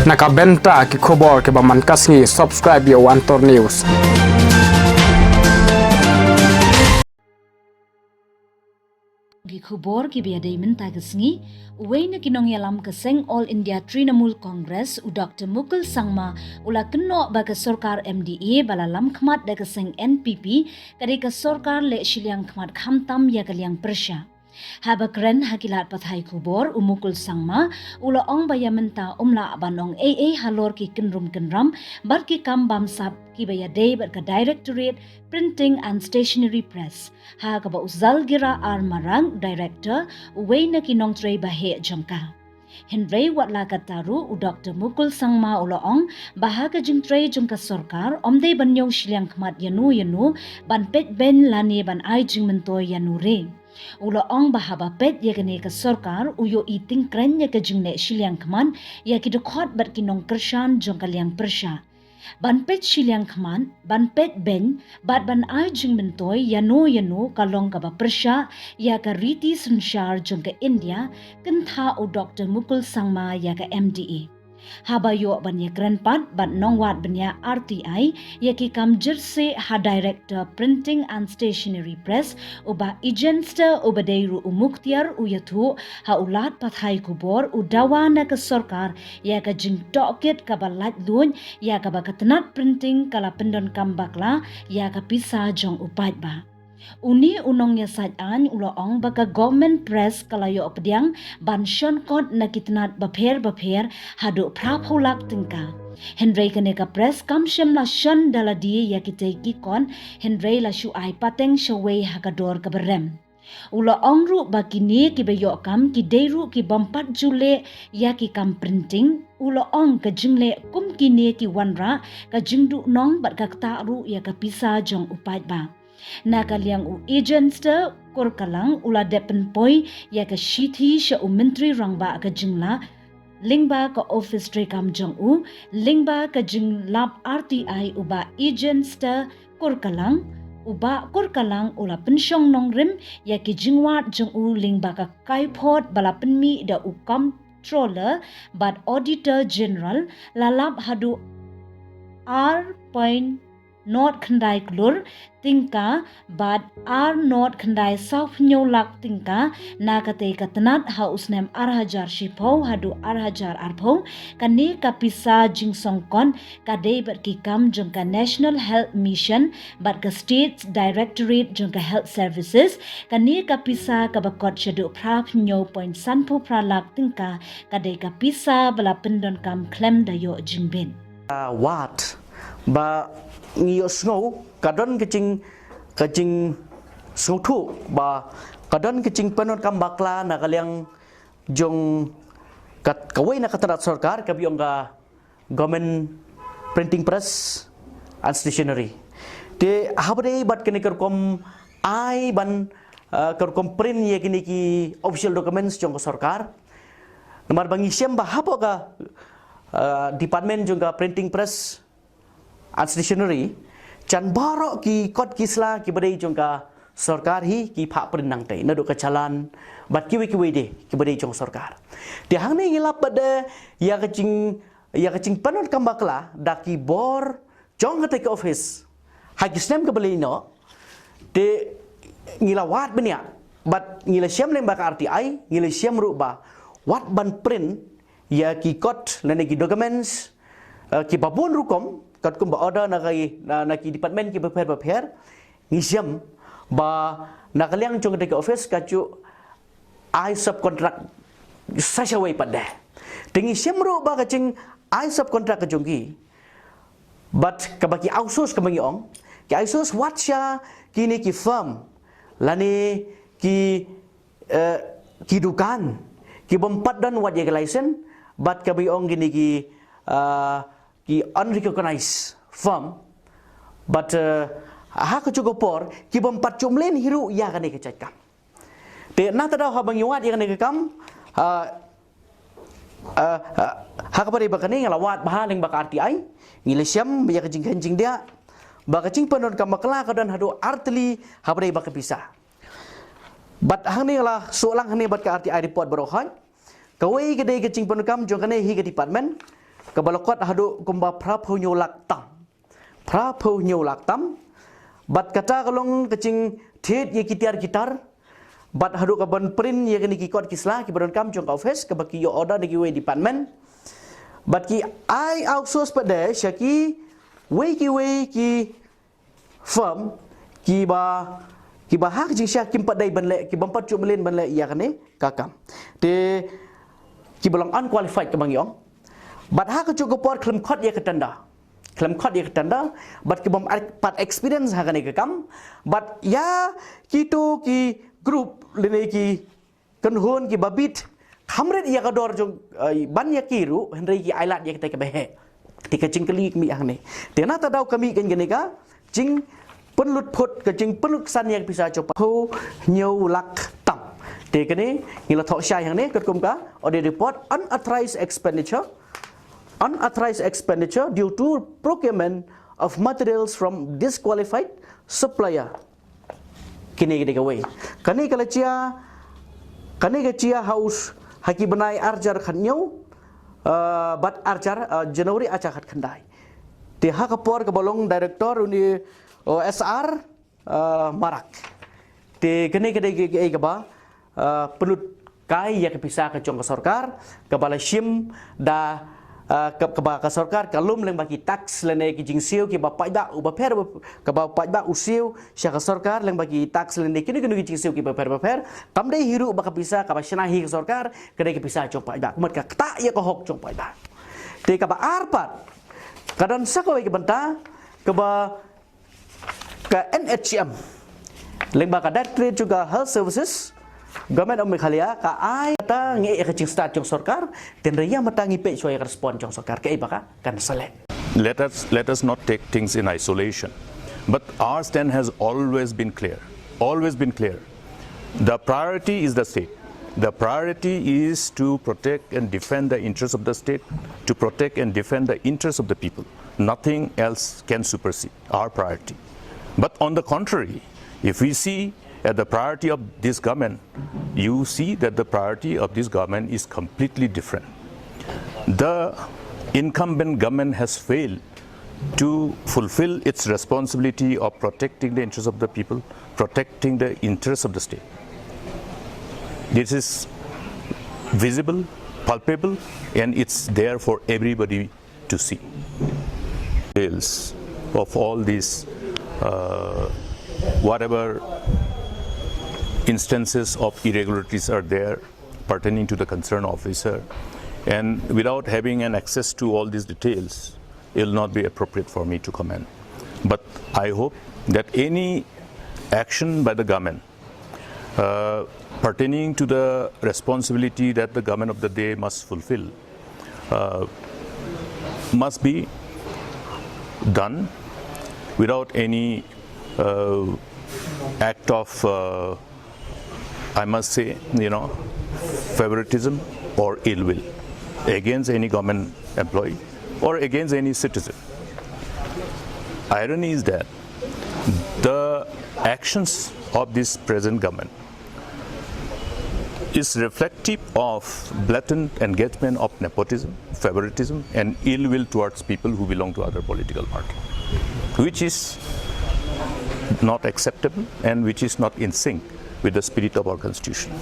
Nakabenta ki khobor ke baman kasngi subscribe yo Antor News. Gi khubor ki biadai menta kesngi uwei na kinong yalam keseng All India Trinamool Congress u Dr. Mukul Sangma ula keno ba ke sorkar MDA balalam khmat da keseng NPP kari ke sorkar le shiliang khmat khamtam ya kaliang persha. Haba keren hakilat pathai kubor umukul sangma ula ong baya menta umla banong AA halor ki kenram bar ki kam bamsap ki baya day bar ka Directorate Printing and Stationery Press ha ka ba uzal gira ar marang director uwei na kinong tray bahe jongka. Henry watla kataru u Dr. Mukul Sangma ulaong bahaga jing tray jongka sorkar omde banyong shiliang khmat yanu ban pet ben lani ban ai jing mentoy yanu re. Ula ong bahaba pet ya kene ke sorkar uyo iting kren ya ke jingne shiliang kman ya ki dokot bat kinong kershan jong kaliang persha. Ban pet shiliang kman, ban pet ben, bat ban ai jing mentoy yano kalong ka ba persha ya ka riti sunshar jong ke India kentha o Dr. Mukul Sangma ya ka MDA. Habayo banya krenpat bat nongwat banya RTI yaki kam jerse ha director printing and stationery press uba ijenster ubadeiru umuktiar uyatu ha ulat pathai kubor udawana ke sorkar ya ka jing toket ka balat lun ya ka bakatnat printing kala pendon kam bakla ya ka pisa jong upat ba. Uni unong ya sajaan uloong baka government press kalayo opdiang ban shon kot na kitnat bapher hadu prapulak tingka. Henry kaneka press kam shem la shon daladi ya kitay kikon Henry la shu ay pateng shaway hakador kabarem. Uloong ru bakini kibayo kam kideiru ki bampat jule ya ki kam printing uloong ka jingle kum kini ki wanra ka jingdu nong bat kakta ru ya ka pisa jong upat ba. Na kaliang u agenster korkalang ula depen poi ya ka shithi sha u menteri rangba ka jingla lingba ka office trekam jong u lingba ka jing lab RTI uba agenster korkalang uba korkalang ula pensyong nongrim ya ki jingwat jong u lingba ka kaipot bala penmi da u comptroller but auditor general lalap hadu R. Not khandai klur tingka bad ar not khandai south nyolak tingka na kate katnat ha usnem arhajar shipau hadu arhajar arpau kani kapisa jingsong kon kade ber kikam jongka National Health Mission bad ka States Directorate jongka Health Services kani kapisa kabakot shadu prap nyo point sanpu pralak tingka kade kapisa bala pendon kam klem dayo jingbin. Wat ba ngiyo snow kadon kecing snow tu ba kadon kecing penon kam bakla na kaliang jong kawai na katarat sorkar kabiong ka government printing press and stationery te habade bat kene kerkom ai ban kerkom print ye kini ki official documents jong sorkar nomor bangi siam ba hapo ka department jong ka printing press and stationery chan barok ki kot kisla ki badai jongka sarkar hi ki phak prin nang tai na do ka chalan bat ki wi de ki badai jong sarkar ti hang ne ngilap bade ya kacing panon kambakla da ki bor jong ka take office ha ki stem ka balai no te ngilawat benya bat ngila siam lem ba ka RTI ngila siam ru ba wat ban print ya ki kot lene ki documents ki babun rukom kat kum ba order na ki department ki prepare ngisiam ba nakaliang chung take office kacu I subcontract sasha way pada tingi siam ro ba kacing I subcontract ka jongki but kabaki outsource kabangi ong ki outsource what sha kini ki firm lani ki dukan ki bompat dan wat ye license but kabi ong gini ki unrecognized firm but ha ko chugo por ki bom pat chumlen hiru ya kane ke chakam te na ta ha bang yuat ya kane ke kam ha ka pare ba kane ngalawat bahaling ba RTI ngilesiam ya ke jing dia ba ka cing penon kam makla ka dan hadu artli ha pare ba ke bisa but hang ni la solang hane bat ka RTI report barohan kawai ke dei ke cing penon kam jong kane hi ke department kebalokot hadu kumba prapunyo laktam prapunyo laktam bat kata kalong kecing tet ye gitar bat hadu kaban print ye kini kikot kislah ki baron kam jong office ke baki yo order di we department bat ki I outsource pada syaki we ki firm ki ba hak jing syak kim padai banle ki bampat cu melin banle ya kane kakam te ki belong unqualified ke bang yong bat hak cu ko por klem khot ye ketanda bat ki bam pat experience hak kane kakam bat ya kitu ki group lene ki kanhon ki babit hamret ya kador jong ban ya kiru henry ki ailat ye kete ke behe ti ka cingkeli mi hang ne te na ta dau kami kan gene ka jing penlut phut ke jing penlut san yang bisa coba ho nyau lak tam te kene ngila thok syai hang ne kat kum ka audit report unauthorized expenditure due to procurement of materials from disqualified supplier kini gede gawe kani chia house haki benai arjar khanyau bat arjar Januari acha khat khandai te ha kapor ke bolong director uni SR marak te kene gede ke ba pelut kai ya kepisa ke jong sarkar ke bala shim da ke ba sarkar kalum leng bagi tax lene ki jingsiu ki ba paida u ba per ke ba paida usiu sya sarkar leng bagi tax lene kini ki jingsiu ki ba per tamdai hiru ba kepisa ka ba shnahi ke sarkar kene ki pisa jong paida kumat ka ta ya ko hok jong paida te ka ba arpat kadan sakoi ke benta ke ba ke NHM leng ba ka Directorate juga Health Services Government of Meghalaya ka ai ta nge ekaching start jong sarkar ten ria mata ngi pe choi respond jong sarkar ke ibaka kan select. Let us not take things in isolation, but our stand has always been clear. The priority is the state. The priority is to protect and defend the interests of the state, to protect and defend the interests of the people. Nothing else can supersede our priority. But on the contrary, if we see at the priority of this government, you see that the priority of this government is completely different. The incumbent government has failed to fulfill its responsibility of protecting the interests of the people, protecting the interests of the state. This is visible, palpable, and it's there for everybody to see. Details of all these whatever instances of irregularities are there pertaining to the concerned officer, and without having an access to all these details, it will not be appropriate for me to comment. But I hope that any action by the government pertaining to the responsibility that the government of the day must fulfill must be done without any act of I must say, favoritism or ill will against any government employee or against any citizen. Irony is that the actions of this present government is reflective of blatant engagement of nepotism, favoritism, and ill will towards people who belong to other political parties, which is not acceptable and which is not in sync with the spirit of our constitution.